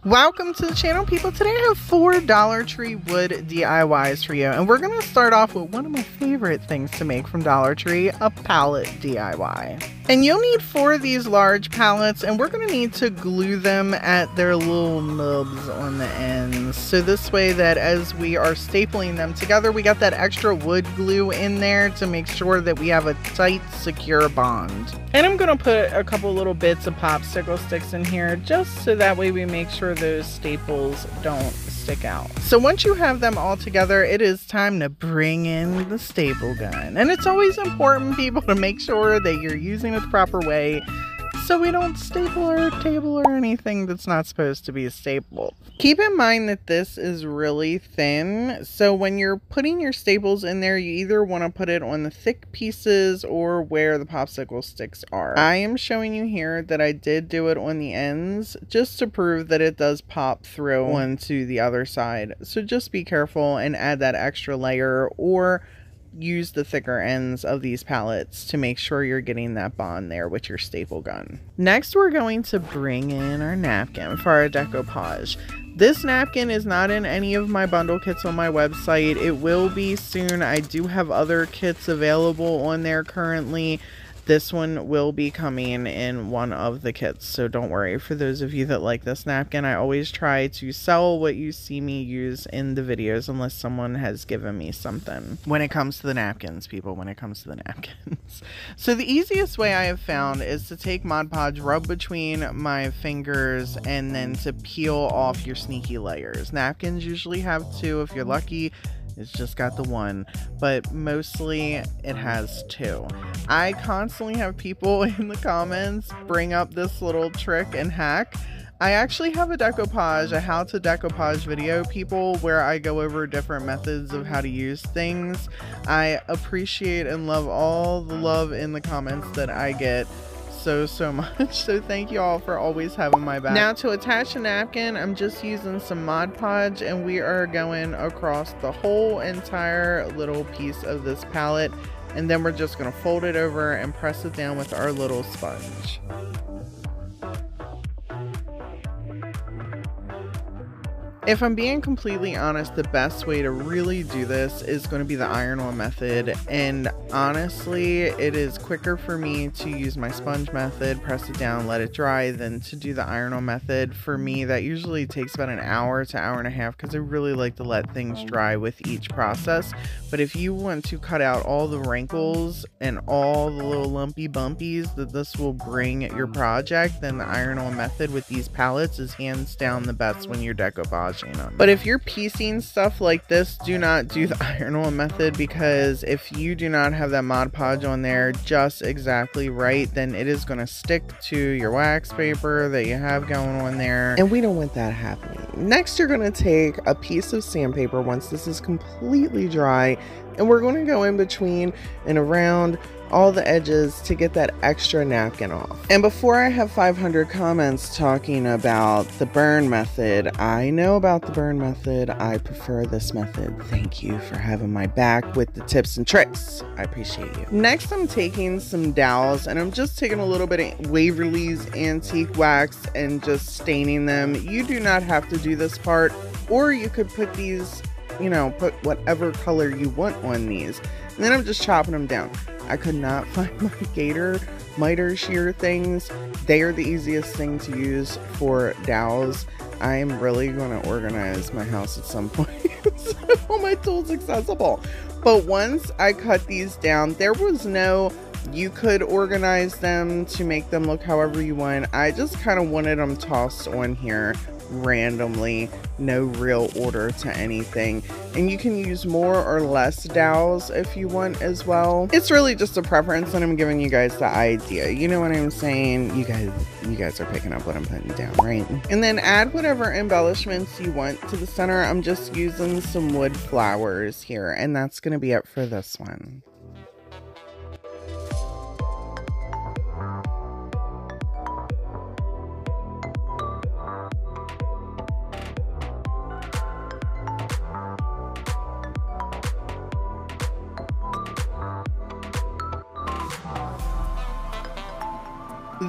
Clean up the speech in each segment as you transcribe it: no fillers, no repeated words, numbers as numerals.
Welcome to the channel, people. Today I have 4 Dollar Tree wood DIYs for you, and we're going to start off with one of my favorite things to make from Dollar Tree, a palette DIY. And you'll need 4 of these large palettes, and we're going to need to glue them at their little nubs on the ends. So this way that as we are stapling them together, we got that extra wood glue in there to make sure that we have a tight, secure bond. And I'm going to put a couple little bits of popsicle sticks in here just so that way we make sure those staples don't stick out. So once you have them all together, it is time to bring in the staple gun. And it's always important, people, to make sure that you're using it the proper way so we don't staple our table or anything that's not supposed to be stapled. Keep in mind that this is really thin, so when you're putting your staples in there, you either want to put it on the thick pieces or where the popsicle sticks are. I am showing you here that I did do it on the ends just to prove that it does pop through onto the other side. So just be careful and add that extra layer, or use the thicker ends of these palettes to make sure you're getting that bond there with your staple gun. Next, we're going to bring in our napkin for our decoupage. This napkin is not in any of my bundle kits on my website. It will be soon. I do have other kits available on there currently. This one will be coming in one of the kits, so don't worry. For those of you that like this napkin, I always try to sell what you see me use in the videos unless someone has given me something. When it comes to the napkins, people, when it comes to the napkins. So the easiest way I have found is to take Mod Podge, rub between my fingers, and then to peel off your sneaky layers. Napkins usually have 2 if you're lucky. It's just got the 1, but mostly it has 2. I constantly have people in the comments bring up this little trick and hack. I actually have a decoupage, a how to decoupage video, people, where I go over different methods of how to use things. I appreciate and love all the love in the comments that I get so much, so thank you all for always having my back. Now to attach a napkin, I'm just using some Mod Podge, and we are going across the whole entire little piece of this palette, and then we're just going to fold it over and press it down with our little sponge. If I'm being completely honest, the best way to really do this is going to be the iron-on method, and honestly, it is quicker for me to use my sponge method, press it down, let it dry, than to do the iron-on method. For me, that usually takes about an hour to hour and a half because I really like to let things dry with each process. But if you want to cut out all the wrinkles and all the little lumpy bumpies that this will bring at your project, then the iron-on method with these palettes is hands down the best when you're decoupaging them. But if you're piecing stuff like this, do not do the iron-on method, because if you do not have that Mod Podge on there just exactly right, then it is going to stick to your wax paper that you have going on there, and we don't want that happening. Next, you're going to take a piece of sandpaper once this is completely dry, and we're going to go in between and around all the edges to get that extra napkin off. And before I have 500 comments talking about the burn method, I know about the burn method. I prefer this method. Thank you for having my back with the tips and tricks. I appreciate you. Next, I'm taking some dowels, and I'm just taking a little bit of Waverly's Antique Wax and just staining them. You do not have to do this part, or you could put these, you know, put whatever color you want on these. And then I'm just chopping them down. I could not find my gator miter shear things. They are the easiest thing to use for dowels. I am really going to organize my house at some point so all my tools accessible. But once I cut these down, there was no, you could organize them to make them look however you want. I just kind of wanted them tossed on here randomly, no real order to anything. And you can use more or less dowels if you want as well. It's really just a preference, and I'm giving you guys the idea. You know what I'm saying? You guys are picking up what I'm putting down, right? And then add whatever embellishments you want to the center. I'm just using some wood flowers here, and that's going to be it for this one.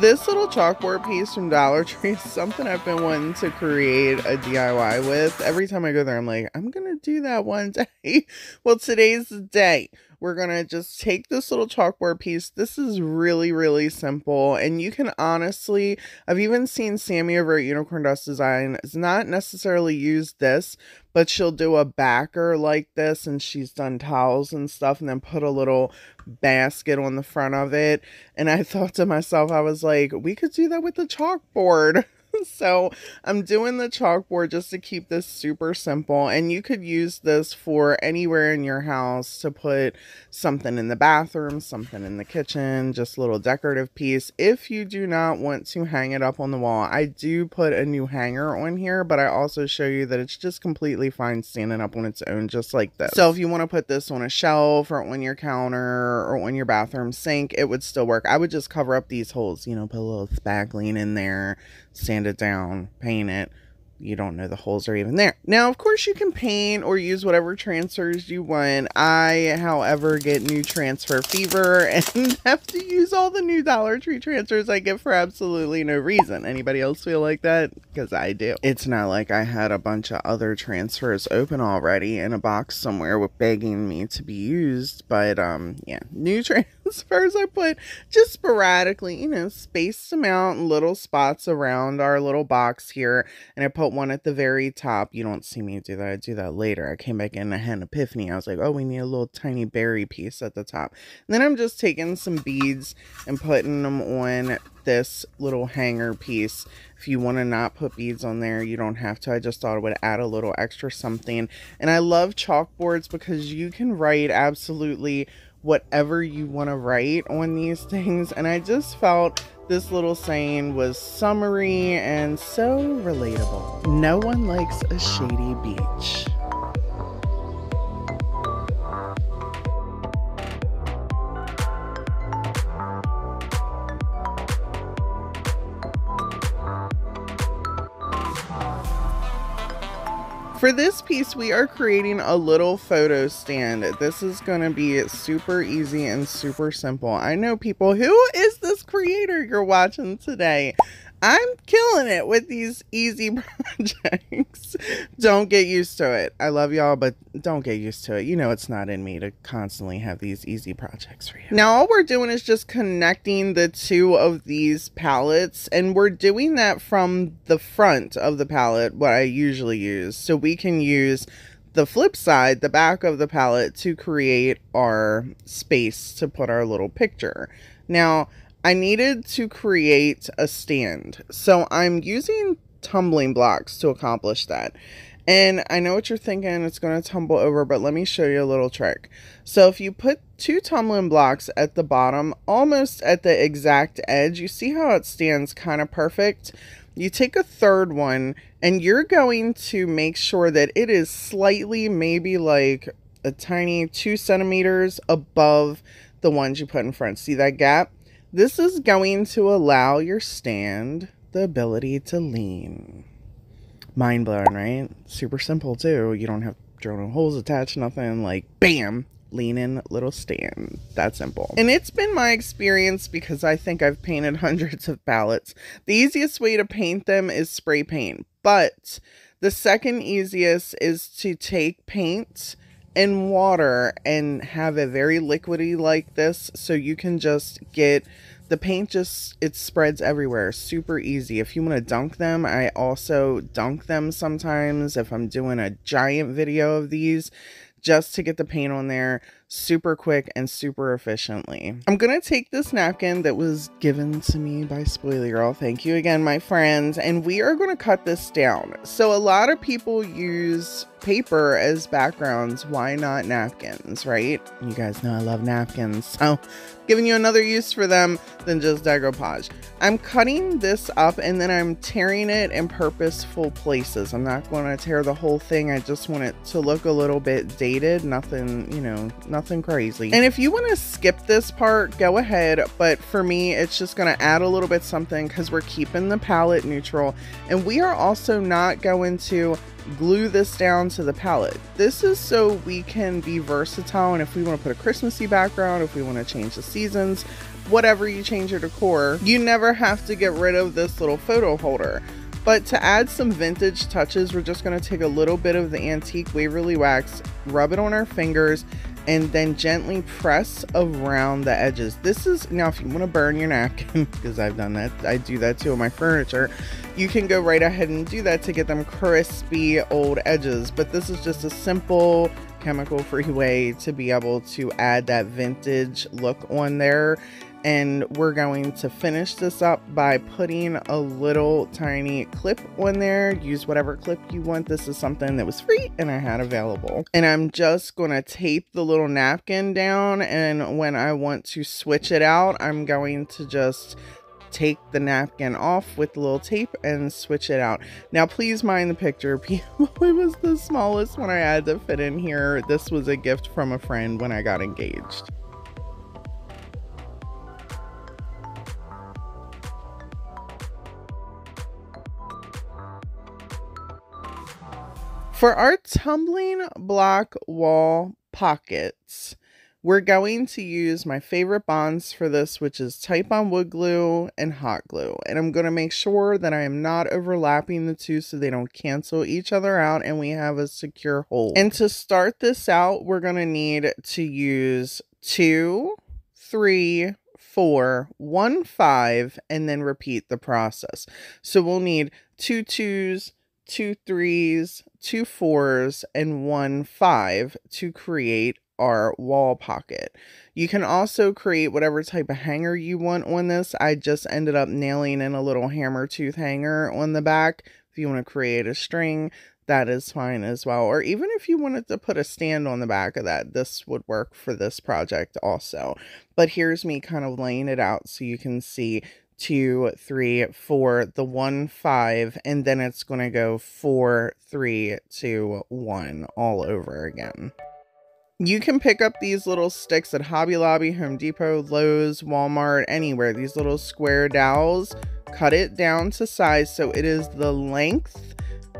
This little chalkboard piece from Dollar Tree is something I've been wanting to create a DIY with. Every time I go there, I'm like, I'm gonna do that one day. Well, today's the day. We're gonna just take this little chalkboard piece. This is really, really simple, and you can honestly, I've even seen Sammy over at Unicorn Dust Design is not necessarily use this, but she'll do a backer like this, and she's done towels and stuff, and then put a little basket on the front of it. And I thought to myself, I was like, we could do that with the chalkboard. So I'm doing the chalkboard just to keep this super simple, and you could use this for anywhere in your house to put something in the bathroom, something in the kitchen, just a little decorative piece. If you do not want to hang it up on the wall, I do put a new hanger on here, but I also show you that it's just completely fine standing up on its own, just like this. So if you want to put this on a shelf or on your counter or on your bathroom sink, it would still work. I would just cover up these holes, you know, put a little spackling in there, sand it down, paint it. You don't know the holes are even there. Now, of course, you can paint or use whatever transfers you want. I, however, get new transfer fever and have to use all the new Dollar Tree transfers I get for absolutely no reason. Anybody else feel like that? Because I do. It's not like I had a bunch of other transfers open already in a box somewhere with begging me to be used. But, yeah, new transfers I put just sporadically, you know, spaced them out in little spots around our little box here. And I put one at the very top. You don't see me do that. I do that later. I came back in and I had an epiphany. I was like, oh, we need a little tiny berry piece at the top. And then I'm just taking some beads and putting them on this little hanger piece. If you want to not put beads on there, you don't have to. I just thought it would add a little extra something. And I love chalkboards because you can write absolutely whatever you want to write on these things. And I just felt this little saying was summery and so relatable. No one likes a shady beach. For this piece, we are creating a little photo stand. This is going to be super easy and super simple. I know people, who is this creator you're watching today? I'm killing it with these easy projects. Don't get used to it. I love y'all, but don't get used to it. You know it's not in me to constantly have these easy projects for you. Now all we're doing is just connecting the two of these palettes, and we're doing that from the front of the palette, what I usually use. So we can use the flip side, the back of the palette, to create our space to put our little picture. Now, I needed to create a stand, so I'm using tumbling blocks to accomplish that. And I know what you're thinking, it's going to tumble over, but let me show you a little trick. So if you put two tumbling blocks at the bottom, almost at the exact edge, you see how it stands kind of perfect? You take a third one, and you're going to make sure that it is slightly, maybe like a tiny 2 centimeters above the ones you put in front. See that gap? This is going to allow your stand the ability to lean. Mind blowing, right? Super simple too. You don't have drill holes attached, nothing. Like, bam, lean in little stand. That simple. And it's been my experience, because I think I've painted hundreds of palettes, the easiest way to paint them is spray paint. But the second easiest is to take paint and water and have it very liquidy like this, so you can just get the paint, just it spreads everywhere. Super easy. If you want to dunk them, I also dunk them sometimes if I'm doing a giant video of these, just to get the paint on there super quick and super efficiently. I'm gonna take this napkin that was given to me by Spoiler Girl, thank you again my friends, and we are going to cut this down. So a lot of people use paper as backgrounds. Why not napkins, right? You guys know I love napkins, so giving you another use for them than just decoupage. I'm cutting this up and then I'm tearing it in purposeful places. I'm not going to tear the whole thing. I just want it to look a little bit dated. Nothing, you know, nothing crazy. And if you want to skip this part, go ahead. But for me, it's just going to add a little bit something because we're keeping the palette neutral. And we are also not going to glue this down to the palette. This is so we can be versatile, and if we want to put a Christmassy background, if we want to change the seasons, whatever you change your decor, you never have to get rid of this little photo holder. But to add some vintage touches, we're just going to take a little bit of the antique Waverly wax, rub it on our fingers, and then gently press around the edges. This is, now if you want to burn your napkin, because I've done that, I do that too on my furniture, you can go right ahead and do that to get them crispy old edges. But this is just a simple chemical free way to be able to add that vintage look on there. And we're going to finish this up by putting a little tiny clip on there. Use whatever clip you want. This is something that was free and I had available. And I'm just going to tape the little napkin down. And when I want to switch it out, I'm going to just take the napkin off with the little tape and switch it out. Now, please mind the picture, people. It was the smallest one I had to fit in here. This was a gift from a friend when I got engaged. For our tumbling block wall pockets, we're going to use my favorite bonds for this, which is Type-On wood glue and hot glue. And I'm going to make sure that I am not overlapping the two so they don't cancel each other out and we have a secure hold. And to start this out, we're going to need to use 2, 3, 4, 1, 5, and then repeat the process. So we'll need 2 2s, 2 3s, 2 4s, and 1 5 to create our wall pocket. You can also create whatever type of hanger you want on this. I just ended up nailing in a little hammer tooth hanger on the back. If you want to create a string, that is fine as well. Or even if you wanted to put a stand on the back of that, this would work for this project also. But here's me kind of laying it out so you can see 2 3 4, the 1 5, and then it's going to go 4 3 2 1 all over again. You can pick up these little sticks at Hobby Lobby, Home Depot, Lowe's, Walmart, anywhere. These little square dowels, cut it down to size so it is the length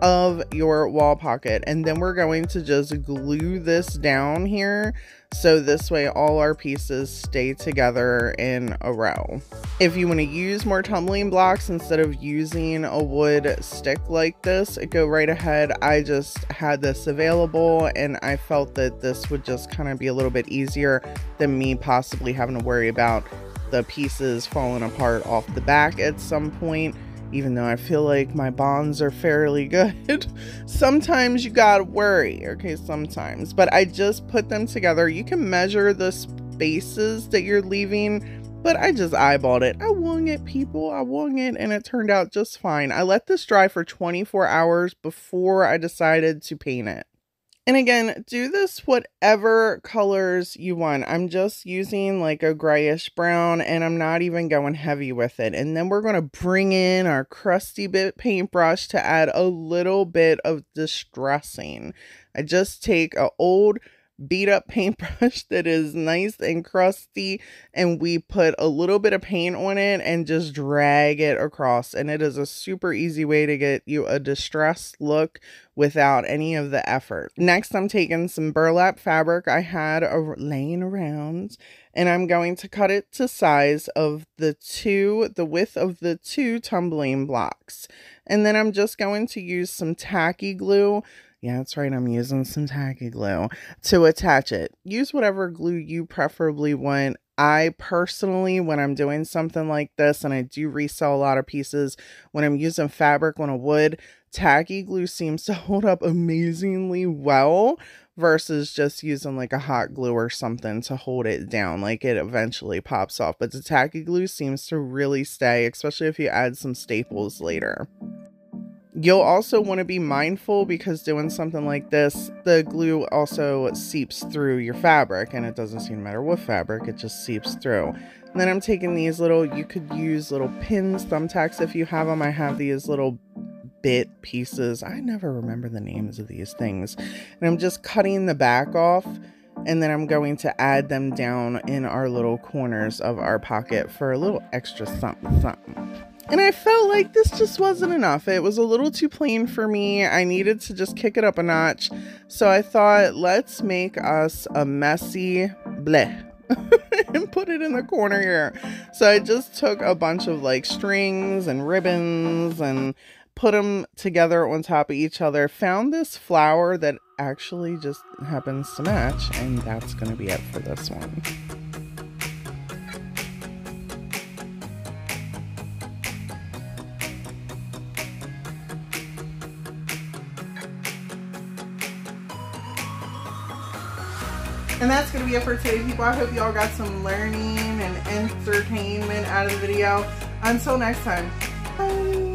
of your wall pocket, and then we're going to just glue this down here so this way all our pieces stay together in a row. If you want to use more tumbling blocks instead of using a wood stick like this, go right ahead. I just had this available and I felt that this would just kind of be a little bit easier than me possibly having to worry about the pieces falling apart off the back at some point. Even though I feel like my bonds are fairly good, sometimes you gotta worry, okay, sometimes. But I just put them together. You can measure the spaces that you're leaving, but I just eyeballed it. I wung it, people, I wung it, and it turned out just fine. I let this dry for 24 hours before I decided to paint it. And again, do this whatever colors you want. I'm just using like a grayish brown and I'm not even going heavy with it. And then we're going to bring in our crusty bit paintbrush to add a little bit of distressing. I just take an old beat up paintbrush that is nice and crusty and we put a little bit of paint on it and just drag it across, and it is a super easy way to get you a distressed look without any of the effort. Next, I'm taking some burlap fabric I had laying around and I'm going to cut it to size of the width of the 2 tumbling blocks, and then I'm just going to use some tacky glue. Yeah, that's right, I'm using some tacky glue to attach it. Use whatever glue you preferably want. I personally, when I'm doing something like this, and I do resell a lot of pieces, when I'm using fabric on a wood, tacky glue seems to hold up amazingly well versus just using like a hot glue or something to hold it down. Like it eventually pops off, but the tacky glue seems to really stay, especially if you add some staples later. You'll also want to be mindful because doing something like this, the glue also seeps through your fabric, and it doesn't seem to matter what fabric, it just seeps through. And then I'm taking these little, you could use little pins, thumbtacks if you have them. I have these little bit pieces. I never remember the names of these things. And I'm just cutting the back off, and then I'm going to add them down in our little corners of our pocket for a little extra something something. And I felt like this just wasn't enough. It was a little too plain for me. I needed to just kick it up a notch. So I thought, let's make us a messy bleh. and put it in the corner here. So I just took a bunch of like strings and ribbons and put them together on top of each other. Found this flower that actually just happens to match, and that's going to be it for this one. And that's going to be it for today, people. I hope y'all got some learning and entertainment out of the video. Until next time, bye.